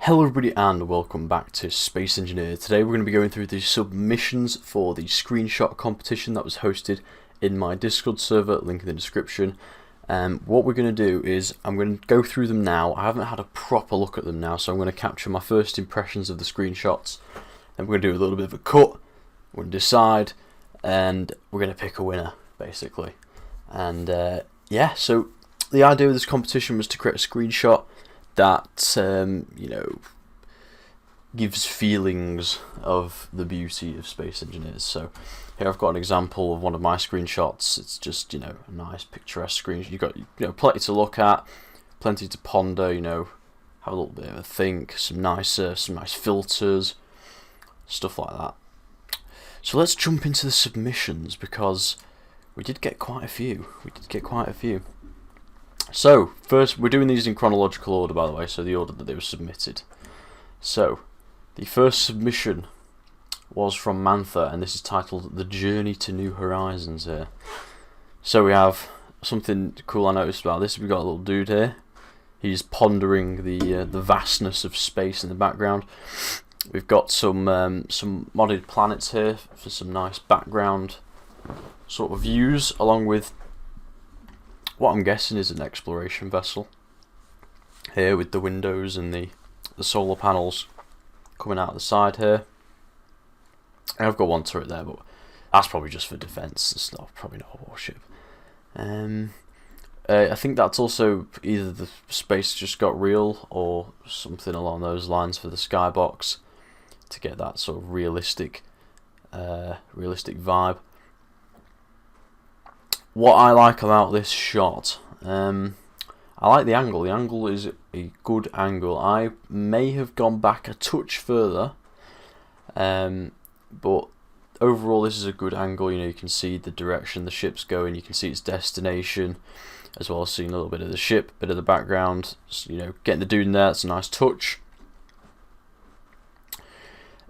Hello everybody and welcome back to Space Engineer. Today we're going to be going through the submissions for the screenshot competition that was hosted in my Discord server, link in the description. What we're going to do is I'm going to go through them now. I haven't had a proper look at them now, so I'm going to capture my first impressions of the screenshots. Then we're going to do a little bit of a cut, we're going to decide, and we're going to pick a winner basically. And yeah, so the idea of this competition was to create a screenshot that gives feelings of the beauty of space engineers. So here I've got an example of one of my screenshots. It's just a nice picturesque screen. You've got plenty to look at, plenty to ponder. Have a little bit of a think, some nice filters, stuff like that. So let's jump into the submissions because we did get quite a few. So, first, we're doing these in chronological order, by the way, so the order that they were submitted. So, the first submission was from Mantha, and this is titled The Journey to New Horizons here. So we have something cool I noticed about this. We've got a little dude here. He's pondering the vastness of space in the background. We've got some modded planets here for some nice background sort of views, along with what I'm guessing is an exploration vessel here with the windows and the solar panels coming out the side here. And I've got one turret there, but that's probably just for defense. It's probably not a warship. I think that's also either the space just got real or something along those lines for the skybox to get that sort of realistic vibe. What I like about this shot, I like the angle. The angle is a good angle. I may have gone back a touch further, but overall this is a good angle. You can see the direction the ship's going. You can see its destination, as well as seeing a little bit of the ship, bit of the background. Getting the dude in there. It's a nice touch.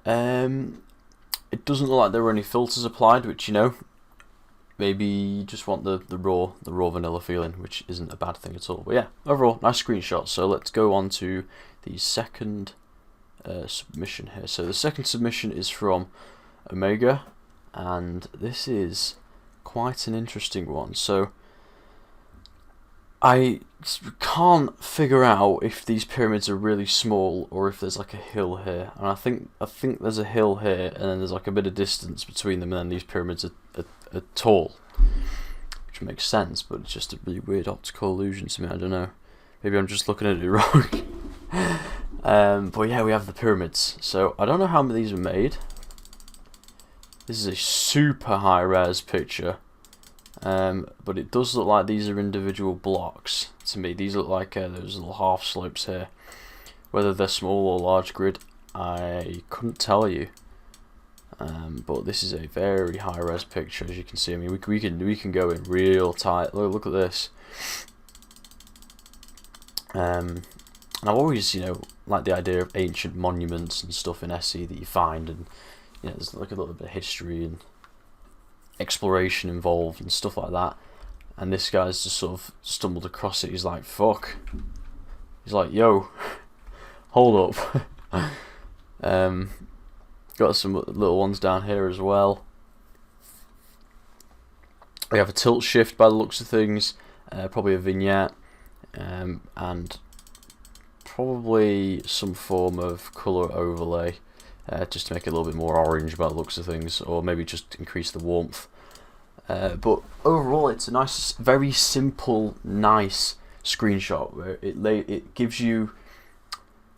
It doesn't look like there were any filters applied, which maybe you just want the raw vanilla feeling, which isn't a bad thing at all. But yeah, overall, nice screenshot. So let's go on to the second submission here. So the second submission is from Omega, and this is quite an interesting one. So I can't figure out if these pyramids are really small or if there's like a hill here. And I think there's a hill here, and then there's like a bit of distance between them, and then these pyramids are tall, which makes sense, but it's just a really weird optical illusion to me. I don't know. Maybe I'm just looking at it wrong. But yeah, we have the pyramids. So I don't know how many of these were made. This is a super high res picture. But it does look like these are individual blocks to me. These look like those little half slopes here. Whether they're small or large grid, I couldn't tell you. But this is a very high res picture, as you can see. I mean, we can go in real tight. Look at this. And I've always liked the idea of ancient monuments and stuff in SE that you find, and there's like a little bit of history and exploration involved and stuff like that. And this guy's just sort of stumbled across it. He's like, fuck. He's like, yo, hold up. Got some little ones down here as well. We have a tilt shift by the looks of things, probably a vignette, and probably some form of colour overlay, just to make it a little bit more orange by the looks of things, or maybe just increase the warmth. But overall, it's a nice, very simple, nice screenshot where it gives you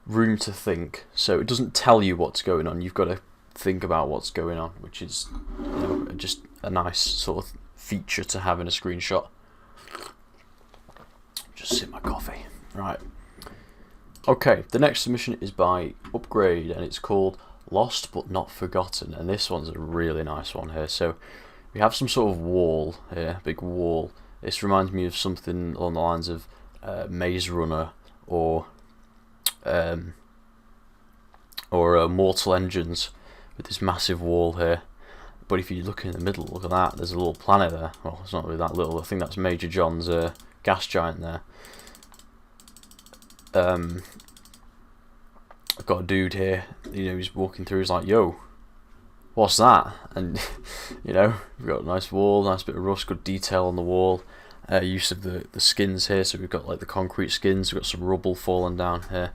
room to think. So it doesn't tell you what's going on. You've got to think about what's going on, which is just a nice sort of feature to have in a screenshot. Just sip my coffee. Right. Okay, the next submission is by Upgrade, and it's called Lost But Not Forgotten, and this one's a really nice one here. So we have some sort of wall here, big wall. This reminds me of something along the lines of Maze Runner or Mortal Engines, with this massive wall here. But if you look in the middle, look at that, there's a little planet there. Well, it's not really that little. I think that's Major John's gas giant there. I've got a dude here, you know, he's walking through, he's like, yo, what's that? And, you know, we've got a nice wall, nice bit of rust, good detail on the wall. Use of the skins here, so we've got like the concrete skins, we've got some rubble falling down here.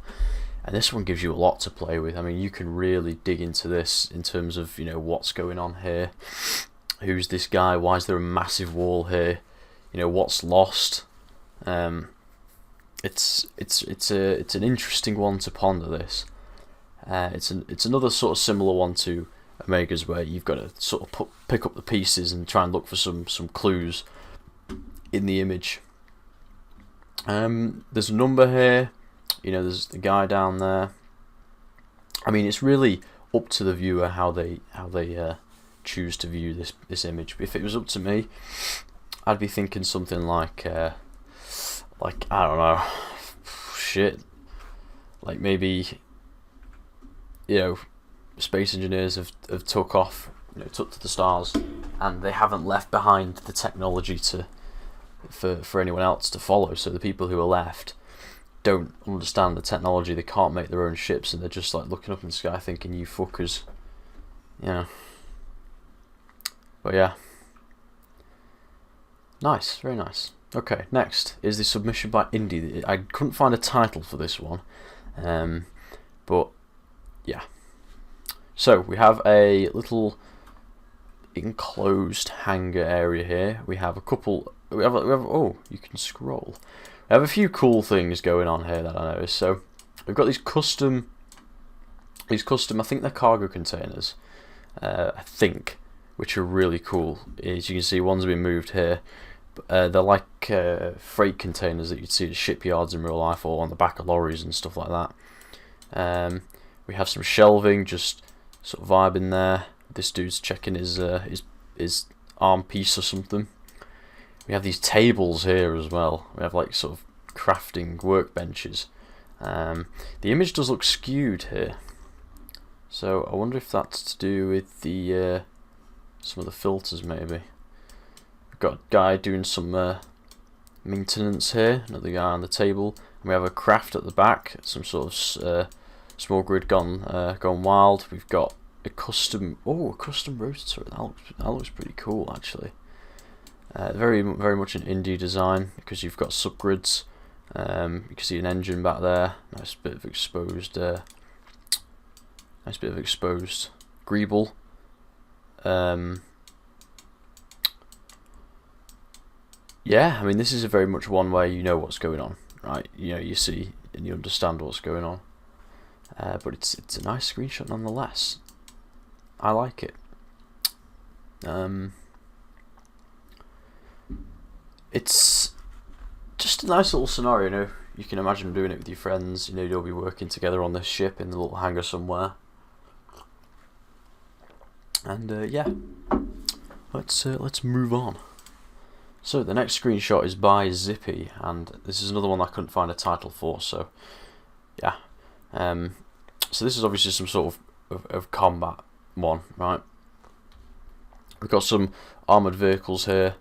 And this one gives you a lot to play with. I mean, you can really dig into this in terms of, you know, what's going on here. Who's this guy? Why is there a massive wall here? You know, what's lost? It's an interesting one to ponder. This. It's another sort of similar one to Omega's, where you've got to sort of pick up the pieces and try and look for some clues in the image. There's a number here. You know, there's the guy down there. I mean, it's really up to the viewer how they choose to view this image. If it was up to me, I'd be thinking something like I don't know, shit. Like maybe, you know, space engineers have took off, you know, took to the stars, and they haven't left behind the technology for anyone else to follow. So the people who are left don't understand the technology, they can't make their own ships, and they're just like looking up in the sky thinking, you fuckers, you know. But yeah, nice, very nice. Okay, next is the submission by Indy. I couldn't find a title for this one, but yeah. So we have a little enclosed hangar area here. We have a couple. We have oh, you can scroll. We have a few cool things going on here that I noticed. So we've got these custom. I think they're cargo containers. I think, which are really cool. As you can see, one's been moved here. They're like freight containers that you'd see at shipyards in real life, or on the back of lorries and stuff like that. We have some shelving, just sort of vibing there. This dude's checking his arm piece or something. We have these tables here as well. We have like sort of crafting workbenches. The image does look skewed here, so I wonder if that's to do with the some of the filters maybe. We've got a guy doing some maintenance here, another guy on the table, and we have a craft at the back, some sort of small grid gone wild. We've got a custom rotor. That looks pretty cool actually. Very much an Indy design, because you've got subgrids. You can see an engine back there. Nice bit of exposed greeble. Yeah, I mean, this is a very much one where you know what's going on, right? You know, you see and you understand what's going on. But it's a nice screenshot nonetheless. I like it. It's just a nice little scenario, you know. You can imagine doing it with your friends. You know, you'll be working together on this ship in the little hangar somewhere. And yeah, let's move on. So the next screenshot is by Zippy, and this is another one I couldn't find a title for. So yeah, so this is obviously some sort of combat one, right? We've got some armoured vehicles here.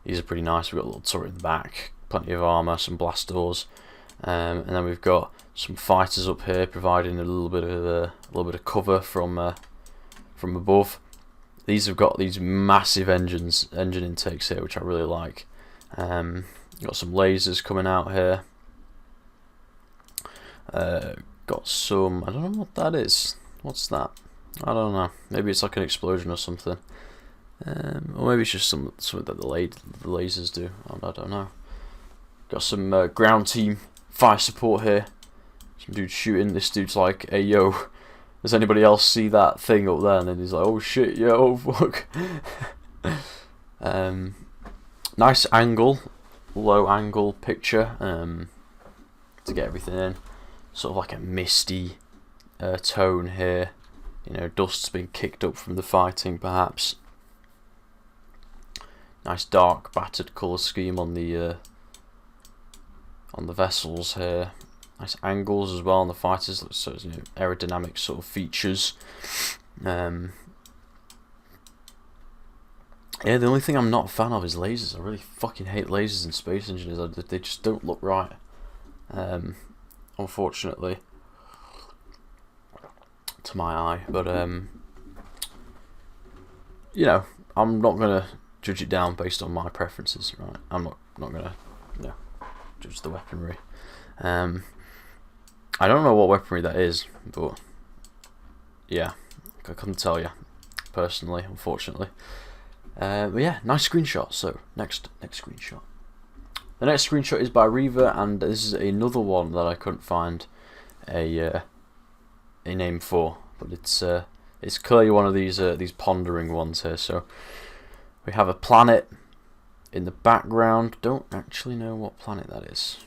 These are pretty nice. We've got a little turret in the back, plenty of armour, some blast doors, and then we've got some fighters up here providing a little bit of cover from above. These have got these massive engine intakes here, which I really like. Got some lasers coming out here. Got some, I don't know what that is. What's that? I don't know. Maybe it's like an explosion or something. Or maybe it's just something that the lasers do. I don't know. Got some ground team fire support here. Some dude shooting. This dude's like, hey yo, does anybody else see that thing up there? And then he's like, oh shit, yo, fuck. Nice angle, low angle picture to get everything in. Sort of like a misty tone here. You know, dust's been kicked up from the fighting, perhaps. Nice dark, battered colour scheme on the vessels here. Nice angles as well on the fighters, so it's, you know, aerodynamic sort of features. Yeah, the only thing I'm not a fan of is lasers. I really fucking hate lasers in space engineers. They just don't look right. Unfortunately. to my eye, but you know, I'm not gonna judge it down based on my preferences, right? I'm not gonna, you know, judge the weaponry. I don't know what weaponry that is, but yeah, I couldn't tell you personally, unfortunately. But yeah, nice screenshot. So next screenshot. The next screenshot is by Reaver, and this is another one that I couldn't find a name for, but it's clearly one of these pondering ones here. So we have a planet in the background. Don't actually know what planet that is.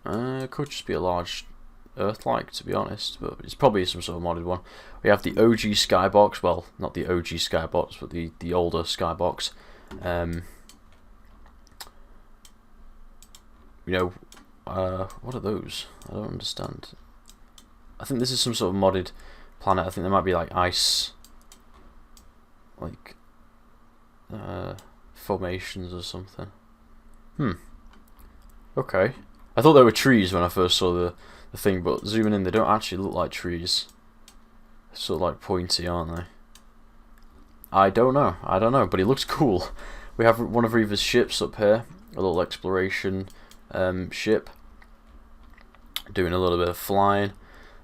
It could just be a large Earth-like, to be honest, but it's probably some sort of modded one. We have the OG skybox, well, not the OG skybox, but the older skybox. You know, what are those? I don't understand. I think this is some sort of modded planet. I think there might be like ice, like formations or something. Okay. I thought they were trees when I first saw the thing, but zooming in, they don't actually look like trees. They're sort of like pointy, aren't they? I don't know, but it looks cool. We have one of Reaver's ships up here, a little exploration ship, doing a little bit of flying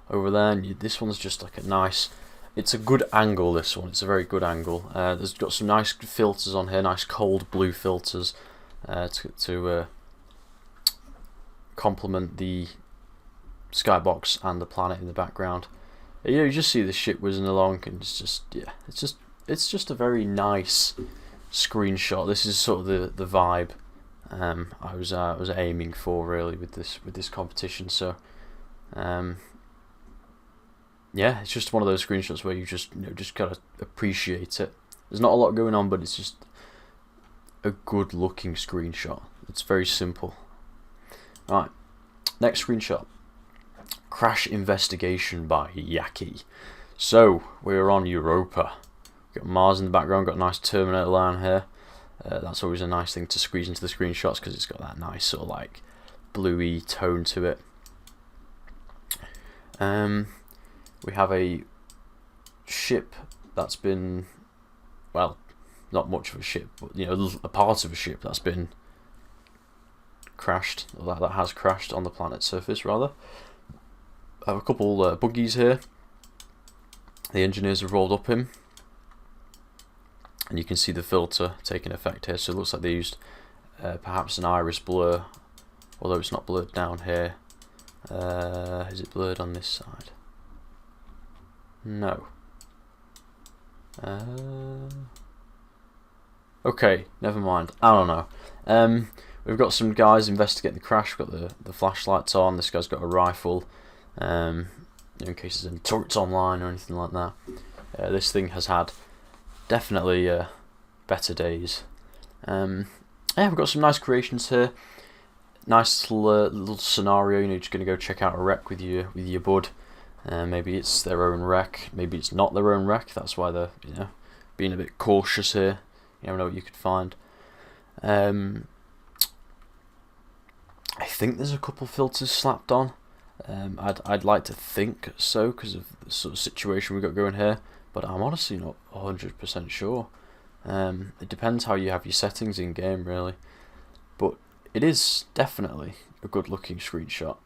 over there. And this one's just like a nice, it's a good angle, this one, it's a very good angle. There's got some nice filters on here, nice cold blue filters to complement the skybox and the planet in the background. You know, you just see the ship whizzing along, and it's just, yeah, it's just a very nice screenshot. This is sort of the vibe I was aiming for really with this competition. So yeah, it's just one of those screenshots where you just gotta appreciate it. There's not a lot going on, but it's just a good looking screenshot. It's very simple. Right, next screenshot. Crash investigation by Yaki. So we're on Europa. We've got Mars in the background. Got a nice Terminator line here. That's always a nice thing to squeeze into the screenshots because it's got that nice sort of like bluey tone to it. We have a ship that's been, well, not much of a ship, but you know, a part of a ship that's been crashed, or that has crashed on the planet's surface rather. I have a couple buggies here. The engineers have rolled up him, and you can see the filter taking effect here. So it looks like they used perhaps an iris blur, although it's not blurred down here. Is it blurred on this side? No. Okay, never mind. I don't know. We've got some guys investigating the crash. We've got the flashlights on. This guy's got a rifle, in case there's any turrets online or anything like that. This thing has had definitely better days. Yeah, we've got some nice creations here. Nice little scenario. You know, you're just gonna go check out a wreck with your bud. Maybe it's their own wreck. Maybe it's not their own wreck. That's why they're being a bit cautious here. You never know what you could find. I think there's a couple filters slapped on. I'd like to think so because of the sort of situation we've got going here, but I'm honestly not 100% sure. It depends how you have your settings in game really, but it is definitely a good looking screenshot.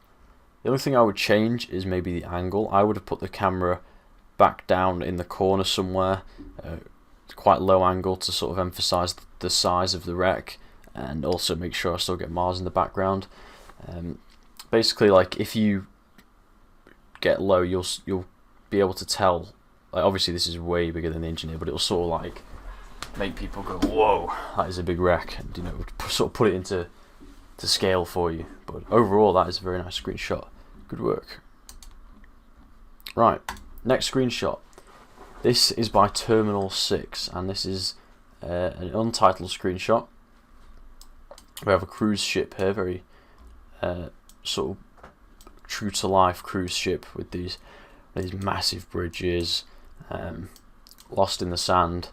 The only thing I would change is maybe the angle. I would have put the camera back down in the corner somewhere, quite low angle to sort of emphasize the size of the wreck, and also make sure I still get Mars in the background. Basically, like if you get low, you'll be able to tell. Like obviously this is way bigger than the engineer, but it'll sort of like make people go, "Whoa, that is a big wreck," and sort of put it into scale for you. But overall, that is a very nice screenshot. Good work. Right, next screenshot. This is by Terminal 6, and this is an untitled screenshot. We have a cruise ship here, very sort of true to life cruise ship with these massive bridges, lost in the sand,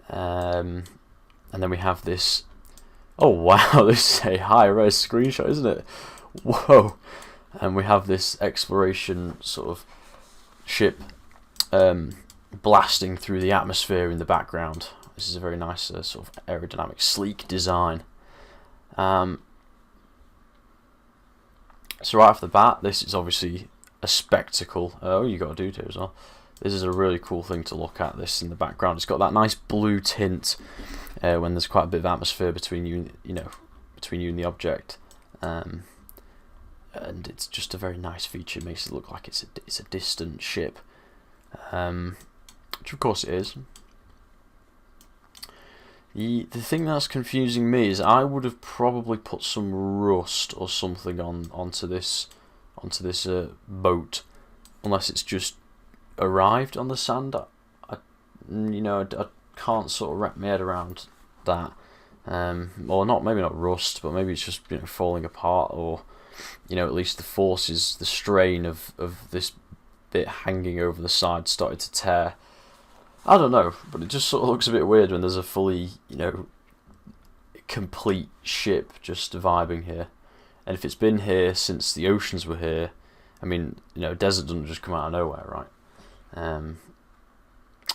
and then we have this. Oh wow, this is a high res screenshot, isn't it? Whoa, and we have this exploration sort of ship blasting through the atmosphere in the background. This is a very nice sort of aerodynamic, sleek design. So right off the bat, this is obviously a spectacle. Oh, you got a dude here as well. This is a really cool thing to look at. This in the background, it's got that nice blue tint when there's quite a bit of atmosphere between you, between you and the object, and it's just a very nice feature. It makes it look like it's a distant ship, which of course it is. The thing that's confusing me is I would have probably put some rust or something onto this boat, unless it's just arrived on the sand. I can't sort of wrap my head around that. Or not, maybe not rust, but maybe it's just falling apart, or at least the forces, the strain of this bit hanging over the side started to tear. I don't know, but it just sort of looks a bit weird when there's a fully, complete ship just vibing here. And if it's been here since the oceans were here, I mean, desert doesn't just come out of nowhere, right?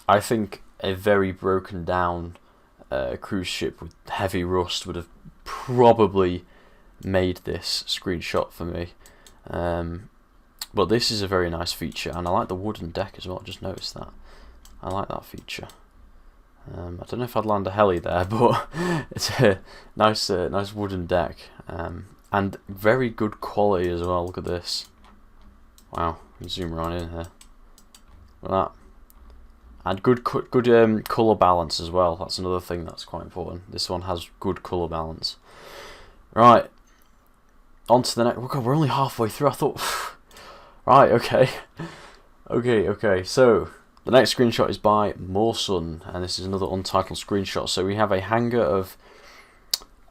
I think a very broken down cruise ship with heavy rust would have probably made this screenshot for me. But this is a very nice feature, and I like the wooden deck as well. I just noticed that. I like that feature. I don't know if I'd land a heli there, but it's a nice wooden deck, and very good quality as well. Look at this. Wow, you can zoom right in here. Look at that. And good colour balance as well. That's another thing that's quite important. This one has good colour balance. Right, on to the next. Oh God, we're only halfway through. I thought, right, okay, okay. So the next screenshot is by Morsun, and this is another untitled screenshot. So we have a hangar of,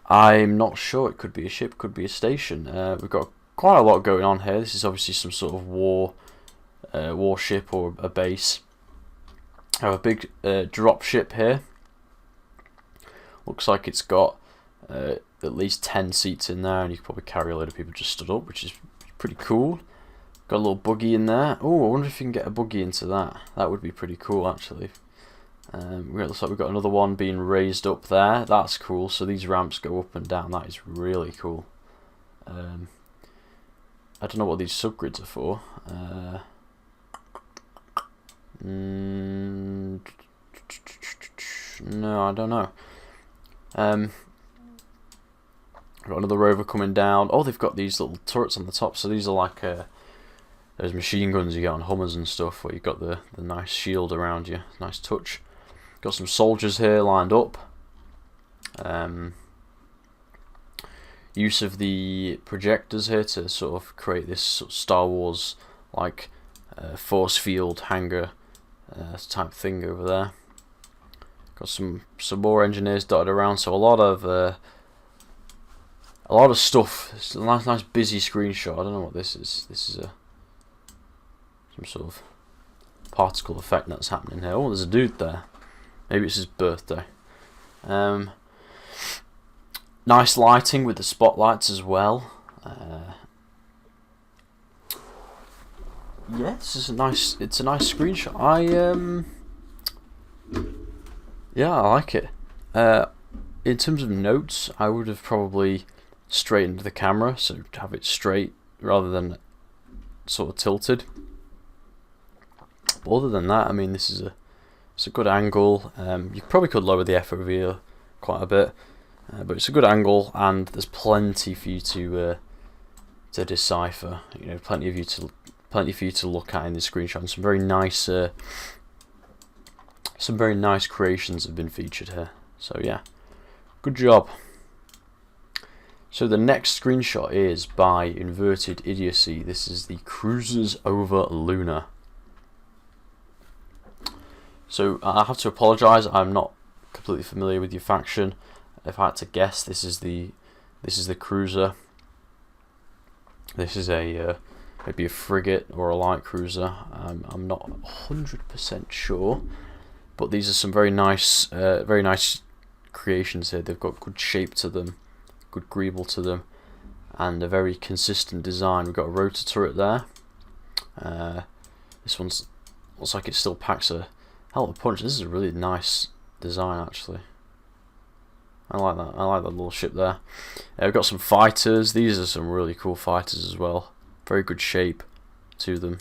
I'm not sure, it could be a ship, could be a station. We've got quite a lot going on here. This is obviously some sort of warship or a base. I have a big drop ship here. Looks like it's got at least 10 seats in there, and you can probably carry a load of people just stood up, which is pretty cool. Got a little buggy in there. Oh, I wonder if you can get a buggy into that. That would be pretty cool, actually. Looks like we've got another one being raised up there. That's cool. So these ramps go up and down. That is really cool. I don't know what these subgrids are for. No, I don't know. Got another rover coming down. Oh, they've got these little turrets on the top. So these are like those machine guns you get on Hummers and stuff, where you've got the nice shield around you. Nice touch. Got some soldiers here lined up. Use of the projectors here to sort of create this sort of Star Wars like force field hangar type thing over there. Got some more engineers dotted around, so a lot of stuff. It's a nice busy screenshot. I don't know what this is. This is some sort of particle effect that's happening here. Oh, there's a dude there. Maybe it's his birthday. Nice lighting with the spotlights as well. Yeah, this is it's a nice screenshot. Yeah, I like it. In terms of notes, I would have probably straightened the camera, so have it straight rather than sort of tilted. But other than that, I mean, it's a good angle. You probably could lower the FOV quite a bit, but it's a good angle, and there's plenty for you to decipher. Plenty for you to look at in the screenshot. And some very nice creations have been featured here. So yeah, good job. So the next screenshot is by Inverted Idiocy. This is the Cruisers over Lunar. So I have to apologise, I'm not completely familiar with your faction. If I had to guess, this is the cruiser. This is maybe a frigate or a light cruiser. I'm not 100% sure, but these are some very nice creations here. They've got good shape to them, good greeble to them. and a very consistent design. We've got a rotor turret there. This one's looks like it still packs a hell of a punch. This is a really nice design actually. I like that. I like that little ship there. We've got some fighters. These are some really cool fighters as well. Very good shape to them.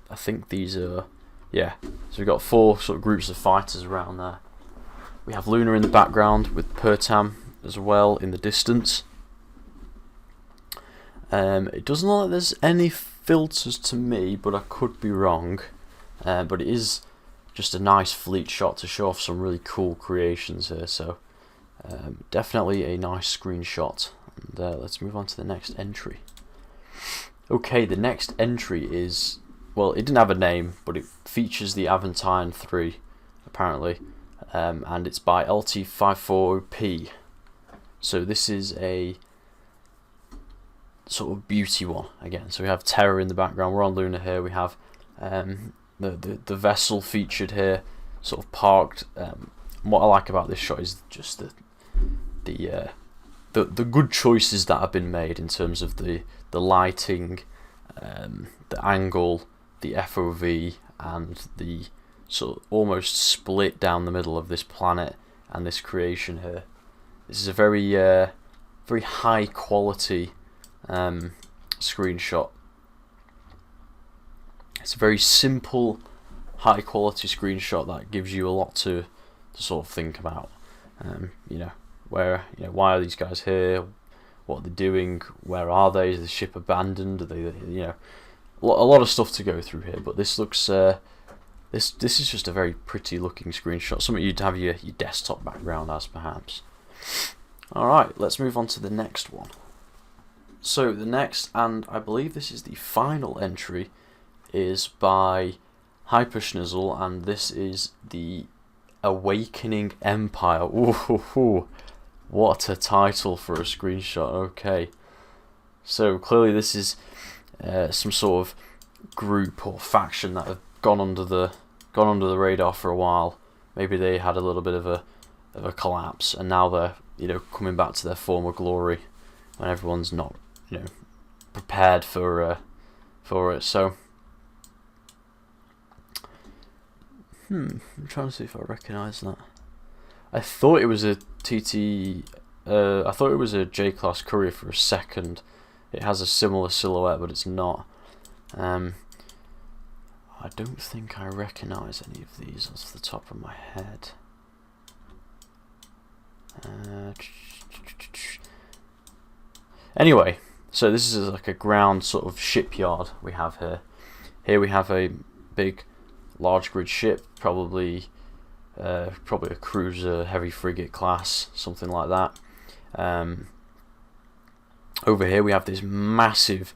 I think these are, yeah. So we've got 4 sort of groups of fighters around there. We have Lunar in the background with Pertam as well in the distance. It doesn't look like there's any filters to me, but I could be wrong. But it is just a nice fleet shot to show off some really cool creations here. So definitely a nice screenshot. And let's move on to the next entry. Okay, the next entry is, well, it didn't have a name, but it features the Avalon III apparently, and it's by LT540P. So this is a sort of beauty one again. So we have Terror in the background. We're on Lunar here. We have the vessel featured here, sort of parked. What I like about this shot is just the good choices that have been made in terms of the lighting, the angle, the FOV, and the sort of almost split down the middle of this planet and this creation here. This is a very very high quality screenshot. It's a very simple, high quality screenshot that gives you a lot to sort of think about. You know, why are these guys here? What are they doing? Where are they? Is the ship abandoned? Are they, you know, a lot of stuff to go through here. But this looks, this is just a very pretty looking screenshot. Something you'd have your desktop background as, perhaps. All right, let's move on to the next one. So the next, and I believe this is the final entry, is by Hyperschnizzle, and this is the Awakening Empire. Ooh, what a title for a screenshot. Okay, so clearly this is some sort of group or faction that have gone under the radar for a while. Maybe they had a little bit of a collapse, and now they're, you know, coming back to their former glory when everyone's not, you know, prepared for it. So I'm trying to see if I recognise that. I thought it was a TT. I thought it was a J-class courier for a second. It has a similar silhouette, but it's not. I don't think I recognise any of these off the top of my head. Anyway, so this is like a ground sort of shipyard we have here. Here we have a big, large grid ship, probably a cruiser, heavy frigate class, something like that. Over here we have this massive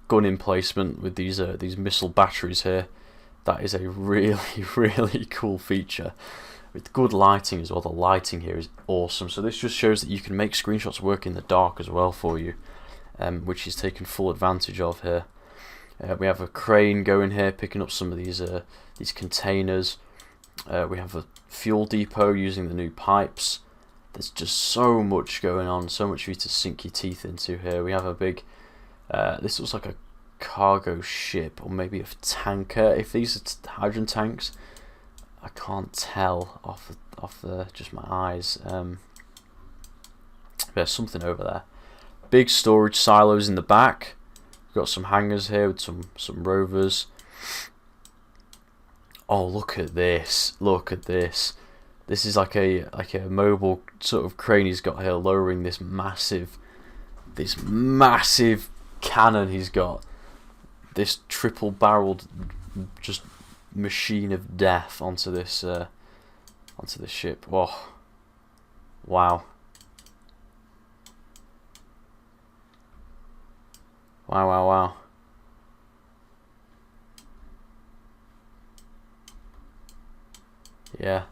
gun emplacement with these missile batteries here. That is a really really cool feature with good lighting as well. The lighting here is awesome. So this just shows that you can make screenshots work in the dark as well for you, which is taken full advantage of here. We have a crane going here picking up some of these containers. We have a fuel depot using the new pipes. There's just so much going on, so much for you to sink your teeth into here. We have a big, this looks like a cargo ship or maybe a tanker. If these are hydrogen tanks, I can't tell off just my eyes. There's something over there. Big storage silos in the back. We've got some hangars here with some rovers. Oh, look at this! Look at this! This is like a mobile sort of crane he's got here, lowering this massive cannon he's got. This triple-barreled just machine of death onto this ship. Whoa! Wow! Wow! Yeah,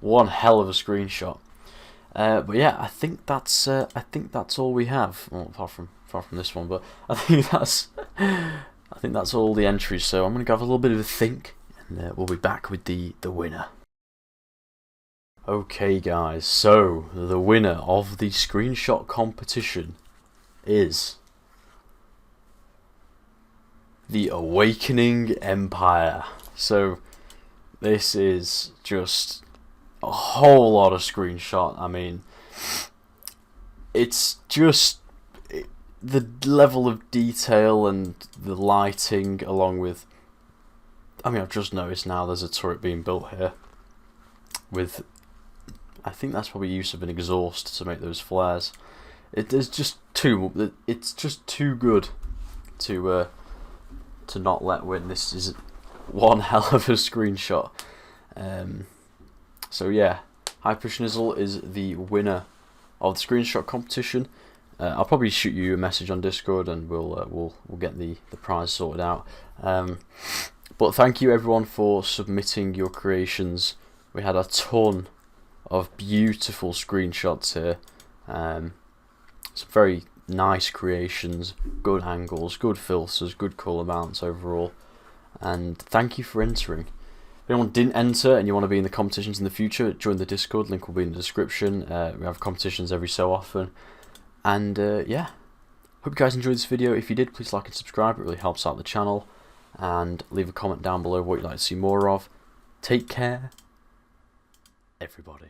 one hell of a screenshot. But yeah, I think that's all we have. Well, apart from this one, but I think that's all the entries. So I'm gonna have a little bit of a think, and we'll be back with the winner. Okay guys, so the winner of the screenshot competition is the Awakening Empire. So this is just a whole lot of screenshot. I mean, it's just the level of detail and the lighting, along with, I mean, I've just noticed now there's a turret being built here with, I think that's probably use of an exhaust to make those flares. It's just too good to not let win. This is one hell of a screenshot. So yeah, Hyperschnizzle is the winner of the screenshot competition. I'll probably shoot you a message on Discord and we'll get the prize sorted out. But thank you everyone for submitting your creations. We had a ton of beautiful screenshots here. Some very nice creations, good angles, good filters, good colour mounts overall. And thank you for entering. If anyone didn't enter and you want to be in the competitions in the future, join the Discord, link will be in the description. We have competitions every so often. And yeah, hope you guys enjoyed this video. If you did, please like and subscribe, it really helps out the channel. And leave a comment down below what you'd like to see more of. Take care, everybody.